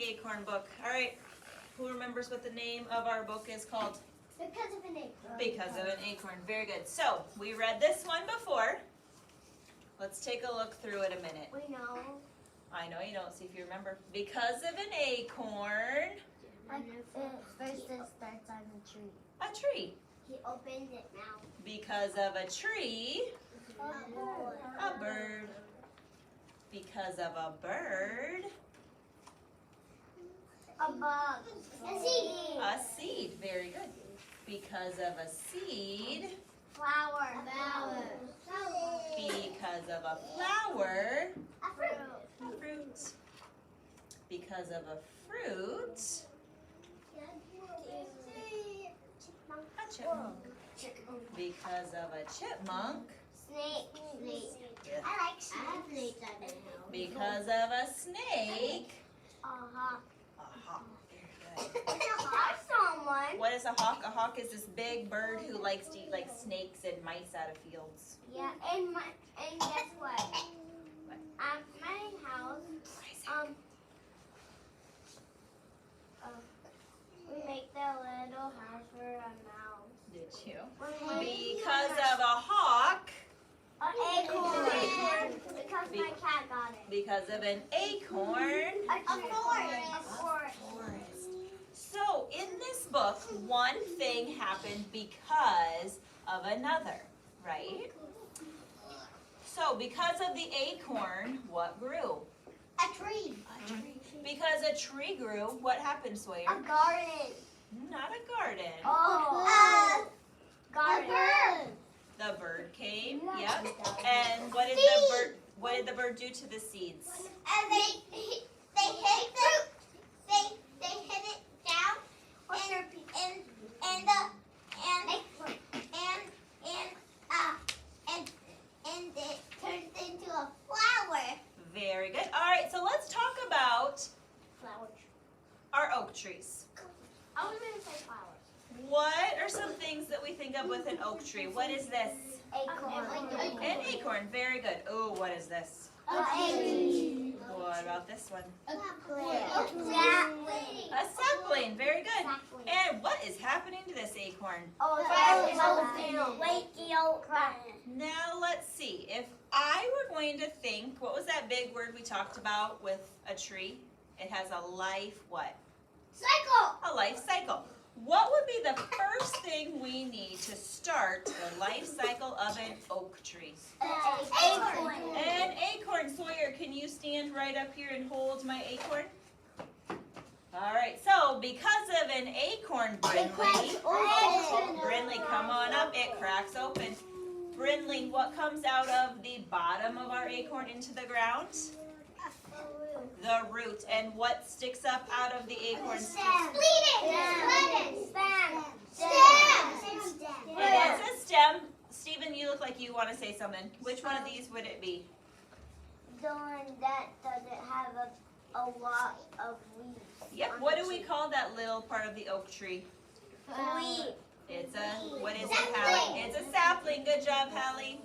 Acorn book. All right, who remembers what the name of our book is called? Because of an acorn. Because of an acorn. Very good. So, we read this one before. Let's take a look through it a minute. We know. I know you don't, see if you remember. Because of an acorn. First it starts on the tree. A tree. He opens it now. Because of a tree. A A bird. Because of a bird. A bug. A seed. A seed. Very good. Because of a seed. Flower. Because of a flower. A fruit. A fruit. Because of a fruit. A chipmunk. Because of a chipmunk. Snake. I like snakes. Because of a snake. Uh-huh. A hawk. Very good. Someone. What is a hawk? A hawk is this big bird who likes to eat like snakes and mice out of fields. Yeah, and guess what? At my house, we make the little house for a mouse. Did you? Because Because of a hawk. an acorn. Because my cat got it. Because of an acorn. A forest. Forest. So in this book, one thing happened because of another, right? So because of the acorn, what grew? A tree. A tree. Because a tree grew, what happened, Sawyer? A garden. Not a garden. Oh. Garden. The bird came. Yep. And what did the bird do to the seeds? And they hit it. They hit it down. And it turns into a flower. Very good. All right, so let's talk about Flower. our oak trees. I was going to say flowers. What are some things that we think of with an oak tree? What is this? Acorn. An acorn. Very good. Oh, what is this? Sapling. What about this one? Sapling. A sapling. Very good. And what is happening to this acorn? Now let's see. If I were going to think, what was that big word we talked about with a tree? It has a life what? Cycle. A life cycle. What would be the first thing we need to start the life cycle of an oak tree? Acorn. An acorn. Sawyer, can you stand right up here and hold my acorn? All right, so because of an acorn, Brindley, come on up, it cracks open. Brindley, what comes out of the bottom of our acorn into the ground? The root. And what sticks up out of the acorn? Stem. It is a stem. Stephen, you look like you want to say something. Which one of these would it be? The one that doesn't have a lot of leaves. Yep. What do we call that little part of the oak tree? Leaf. It's a, what is it, Hallie? It's a sapling. Good job, Hallie.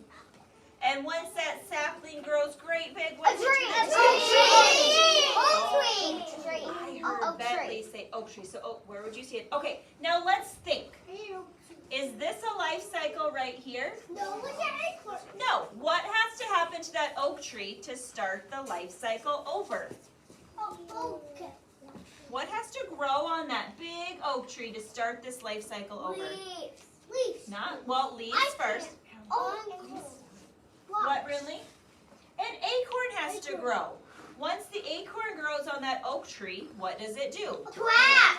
And once that sapling grows great big, what's it do? I heard Bentley say oak tree. So where would you see it? Okay, now let's think. Is this a life cycle right here? No, look at acorn. No. What has to happen to that oak tree to start the life cycle over? Okay. What has to grow on that big oak tree to start this life cycle over? Leaves. Not, well, leaves first. What, Brindley? An acorn has to grow. Once the acorn grows on that oak tree, what does it do? Crack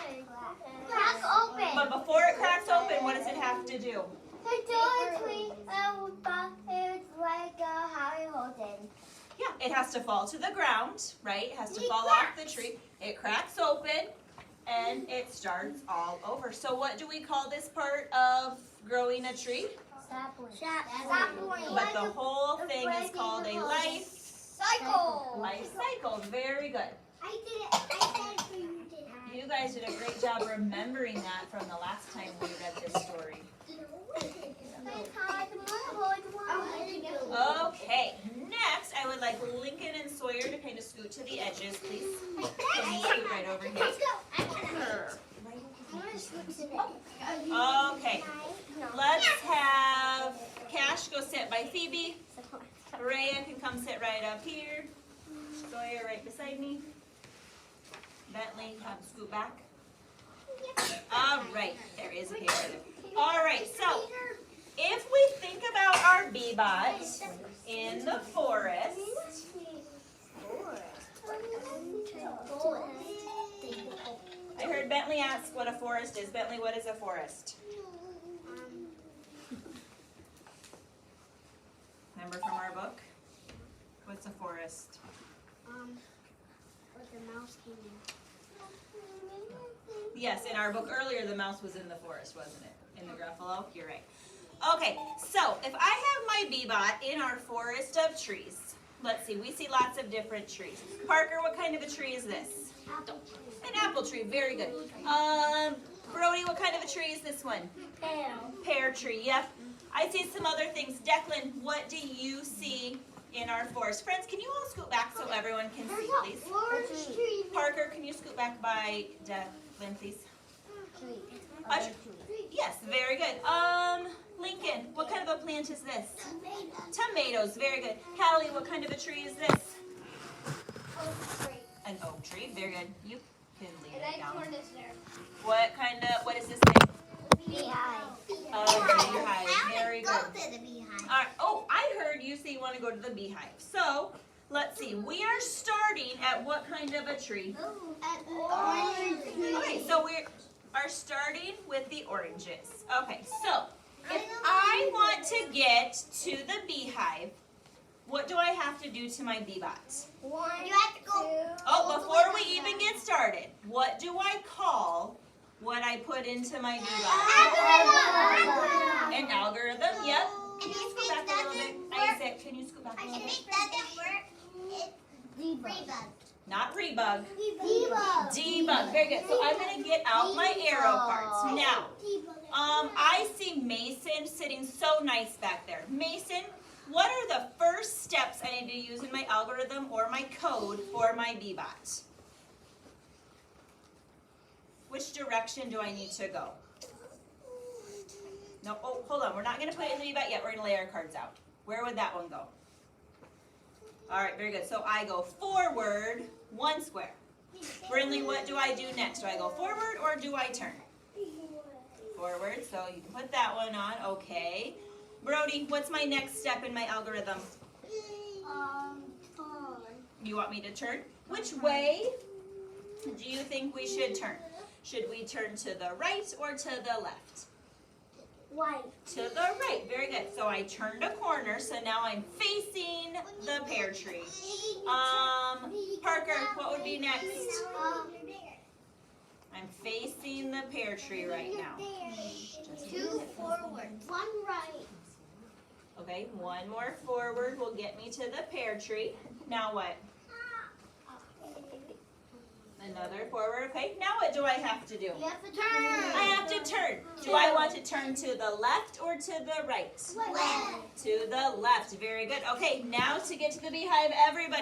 open. But before it cracks open, what does it have to do? Yeah, it has to fall to the ground, right? It has to fall off the tree. It cracks open, and it starts all over. So what do we call this part of growing a tree? Sapling. But the whole thing is called a life cycle. Life cycle. Very good. I did it. I said it for you. You guys did a great job remembering that from the last time we read this story. Okay, next I would like Lincoln and Sawyer to kind of scoot to the edges, please. Can you scoot right over here. Let's go. I want to switch it. Okay, let's have Cash go sit by Phoebe. Rhea can come sit right up here. Sawyer right beside me. Bentley, scoot back. All right, there is a paper there. All right, so if we think about our bee-bot in the forest, I heard Bentley ask what a forest is. Bentley, what is a forest? Remember from our book? What's a forest? What the mouse came in. Yes, in our book earlier, the mouse was in the forest, wasn't it? In the Gruffalo? You're right. Okay, so if I have my bee-bot in our forest of trees, let's see, we see lots of different trees. Parker, what kind of a tree is this? Apple tree. An apple tree, very good. Brody, what kind of a tree is this one? Pear. Pear tree, yep. I see some other things. Declan, what do you see in our forest? Friends, can you all scoot back so everyone can see, please? Orange tree. Parker, can you scoot back by Declan, please? Tree. Usher. Yes, very good. Lincoln, what kind of a plant is this? Tomatoes, very good. Hallie, what kind of a tree is this? An oak tree, very good. You can leave it down. What is this thing? Beehive. A beehive, very good. Go to the beehive. All right. Oh, I heard you say you want to go to the beehive. So, let's see. We are starting at what kind of a tree? An orange tree. Okay, so we are starting with the oranges. Okay, so if I want to get to the beehive, what do I have to do to my bee-bot? One. You have to go. Oh, before we even get started, what do I call what I put into my bee-bot? An algorithm, yep. Can you scoot back a little bit? Isaac, can you scoot back a little bit? Debug. Not rebug. Debug. Debug. Very good. So I'm going to get out my arrow cards. Now, I see Mason sitting so nice back there. Mason, what are the first steps I need to use in my algorithm or my code for my bee-bot? Which direction do I need to go? No, oh, hold on. We're not going to put it in the bee-bot yet. We're going to lay our cards out. Where would that one go? All right, very good. So I go forward 1 square. Brindley, what do I do next? Do I go forward or do I turn? Forward, so you can put that one on. Okay. Brody, what's my next step in my algorithm? Turn. You want me to turn? Which way do you think we should turn? Should we turn to the right or to the left? White. To the right. Very good. So I turned a corner, so now I'm facing the pear tree. Parker, what would be next? I'm facing the pear tree right now. 2 forward. 1 right. Okay, 1 more forward will get me to the pear tree. Now what? Another forward. Okay, now what do I have to do? You have to turn. I have to turn. Do I want to turn to the left or to the right? Left. To the left. Very good. Okay, now to get to the beehive, everybody.